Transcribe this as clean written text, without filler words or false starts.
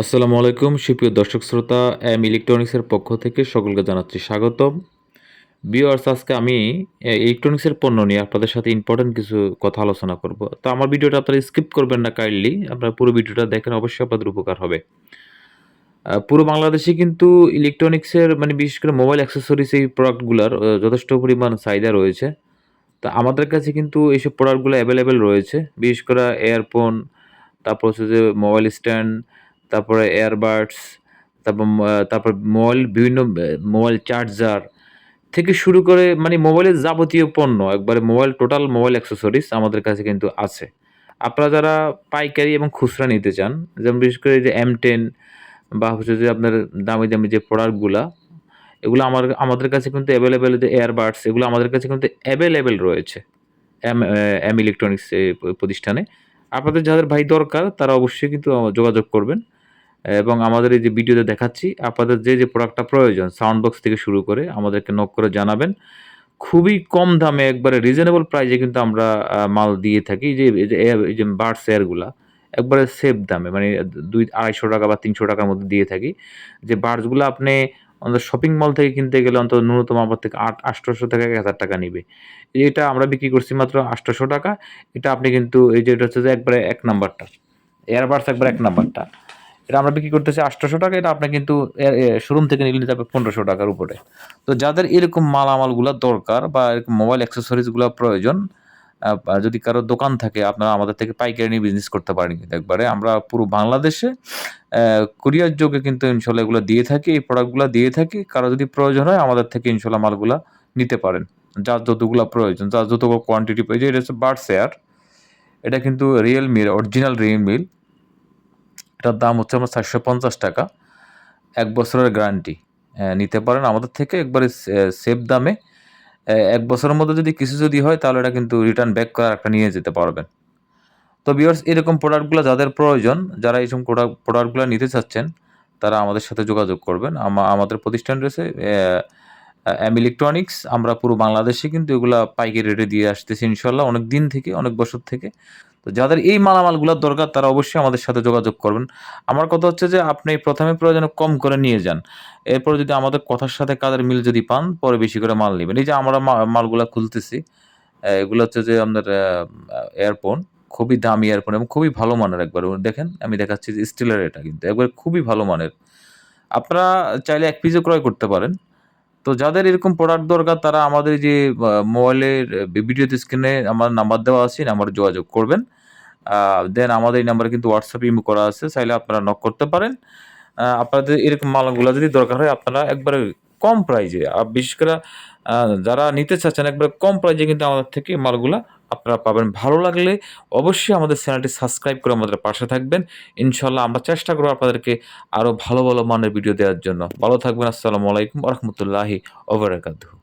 আসসালামু আলাইকুম সুপ্রিয় দর্শক শ্রোতা এম ইলেকট্রনিক্সের পক্ষ থেকে সকলকে জানাচ্ছি স্বাগতম। ভিউয়ার্স, আজকে আমি ইলেকট্রনিক্সের পণ্য নিয়ে আপনাদের সাথে ইম্পর্টেন্ট কিছু কথা আলোচনা করব। তো আমার ভিডিওটা আপনারা স্কিপ করবেন না কাইন্ডলি। আপনারা পুরো ভিডিওটা দেখেন, অবশ্যই আপনাদের উপকার হবে। পুরো বাংলাদেশে কিন্তু ইলেকট্রনিক্সের মানে বিশেষ করে মোবাইল অ্যাক্সেসরিজ এই প্রোডাক্টগুলার যথেষ্ট পরিমাণ চাহিদা রয়েছে। তো আমাদের কাছে কিন্তু এইসব প্রোডাক্টগুলো অ্যাভেলেবেল রয়েছে। বিশেষ করে এয়ারফোন, তারপর হচ্ছে যে মোবাইল স্ট্যান্ড, তারপরে এয়ারবাডস, তারপর মোবাইল বিভিন্ন মোবাইল চার্জার থেকে শুরু করে মানে মোবাইলের যাবতীয় পণ্য একবারে টোটাল মোবাইল অ্যাক্সেসরিজ আমাদের কাছে কিন্তু আছে। আপনারা যারা পাইকারি এবং খুচরা নিতে চান, যেমন বিশেষ করে এই যে M10 বা হচ্ছে যে আপনার দামি যে প্রোডাক্টগুলা, এগুলো আমাদের কাছে কিন্তু অ্যাভেলেবেল, যে এয়ারবাডস এগুলো আমাদের কাছে কিন্তু অ্যাভেলেবেল রয়েছে এম ইলেকট্রনিক্স প্রতিষ্ঠানে। আপনাদের যাদের ভাই দরকার তারা অবশ্যই কিন্তু যোগাযোগ করবেন এবং আমাদের এই যে ভিডিওতে দেখাচ্ছি আপনাদের যে প্রোডাক্টটা প্রয়োজন সাউন্ড বক্স থেকে শুরু করে আমাদেরকে নক করে জানাবেন। খুবই কম দামে একবারে রিজনেবল প্রাইসে কিন্তু আমরা মাল দিয়ে থাকি। এই যে বাডস এয়ারগুলা একবারে সেফ দামে মানে ৳২০০-৳২৫০ বা ৳৩০০ র মধ্যে দিয়ে থাকি। যে বাডসগুলা আপনি আমাদের শপিং মল থেকে কিনতে গেলে অন্তত ন্যূনতম আমার থেকে ৳৮০০ থেকে ৳১,০০০ নিবে। এটা আমরা বিক্রি করছি মাত্র ৳৮০০। এটা আপনি কিন্তু এই যে এটা হচ্ছে যে একবারে ১ নাম্বারটা। এয়ারবাডস একবারে ১ নাম্বারটা। এটা আমরা বিক্রি করতেছি ৳৮০০। এটা আপনি কিন্তু এ এ শোরুম থেকে নিলে নিতে হবে ৳১৫০০ র উপরে। তো যাদের এরকম মালামালগুলা দরকার বা এরকম মোবাইল অ্যাক্সেসরিজ গুলা প্রয়োজন, যদি কারো দোকান থাকে আপনারা আমাদের থেকে পাইকারি নিয়ে বিজনেস করতে পারেন কিন্তু একবারে। আমরা পুরো বাংলাদেশে কুরিয়ার যোগে কিন্তু ইনশাআল্লাহ এগুলা দিয়ে থাকি, এই প্রোডাক্টগুলা দিয়ে থাকি। কারো যদি প্রয়োজন হয় আমাদের থেকে ইনশাআল্লাহ মালগুলা নিতে পারেন। যার যতগুলা প্রয়োজন, যার যতগুলো কোয়ান্টিটি প্রয়োজন। এটা হচ্ছে বাডস এয়ার। এটা কিন্তু রিয়েলমির অরিজিনাল রিয়েলমির। এটার দাম হচ্ছে আপনার ৳৪৫০। ১ বছরের গ্যারান্টি। নিতে পারেন আমাদের থেকে একবারে সেফ দামে। ১ বছরের মধ্যে যদি কিছু হয় তাহলে এটা কিন্তু রিটার্ন ব্যাক করে আরেকটা নিয়ে যেতে পারবেন। তো ভিউয়ার্স, এরকম প্রোডাক্টগুলা যাদের প্রয়োজন, যারা এইসব প্রোডাক্টগুলা নিতে চাচ্ছেন, তারা আমাদের সাথে যোগাযোগ করবেন। আমাদের প্রতিষ্ঠান রয়েছে এম ইলেকট্রনিক্স। আমরা পুরো বাংলাদেশে কিন্তু এগুলা পাইকারি রেটে দিয়ে আসতেছি ইনশাআল্লাহ অনেক দিন থেকে, অনেক বছর থেকে। তো যাদের এই মালামালগুলার দরকার তারা অবশ্যই আমাদের সাথে যোগাযোগ করবেন। আমার কথা হচ্ছে যে আপনি ১ম এ প্রয়োজনে কম করে নিয়ে যান। এরপরে যদি আমাদের কথার সাথে কাজের মিল যদি পান, পরে বেশি করে মাল নিবেন। এই যে আমরা মালগুলা খুলতেছি, এগুলো হচ্ছে যে আপনার এয়ারফোন, খুবই দামি এয়ারফোন এবং খুবই ভালো মানের একবারে। দেখেন আমি দেখাচ্ছি যে স্টিলের এটা কিন্তু একবারে খুবই ভালো মানের। আপনারা চাইলে ১ পিসও ক্রয় করতে পারেন। তো যাদের এরকম প্রোডাক্ট দরকার তারা আমাদের এই যে মোবাইলের ভিডিওতে স্ক্রিনে আমার নাম্বার দেওয়া আছে, এই নাম্বারে যোগাযোগ করবেন। দেন আমাদের এই নাম্বারে কিন্তু WhatsApp, ইমো করা আছে। চাইলে আপনারা নক করতে পারেন। আপনাদের এরকম মালগুলা যদি দরকার হয় আপনারা একবারে কম প্রাইজে বিশেষ করে আ যারা নিতে চাচ্ছেন একবারে কম প্রাইজে কিন্তু আমাদের থেকে মালগুলা আপনারা পাবেন। ভালো লাগলে অবশ্যই আমাদের চ্যানেলটি সাবস্ক্রাইব করে আমাদের পাশে থাকবেন। ইনশাআল্লাহ আমরা চেষ্টা করব আপনাদেরকে আরো ভালো মানের ভিডিও দেওয়ার জন্য। ভালো থাকবেন। আসসালামু আলাইকুম ওয়া রাহমাতুল্লাহি ওয়া বারাকাতুহু।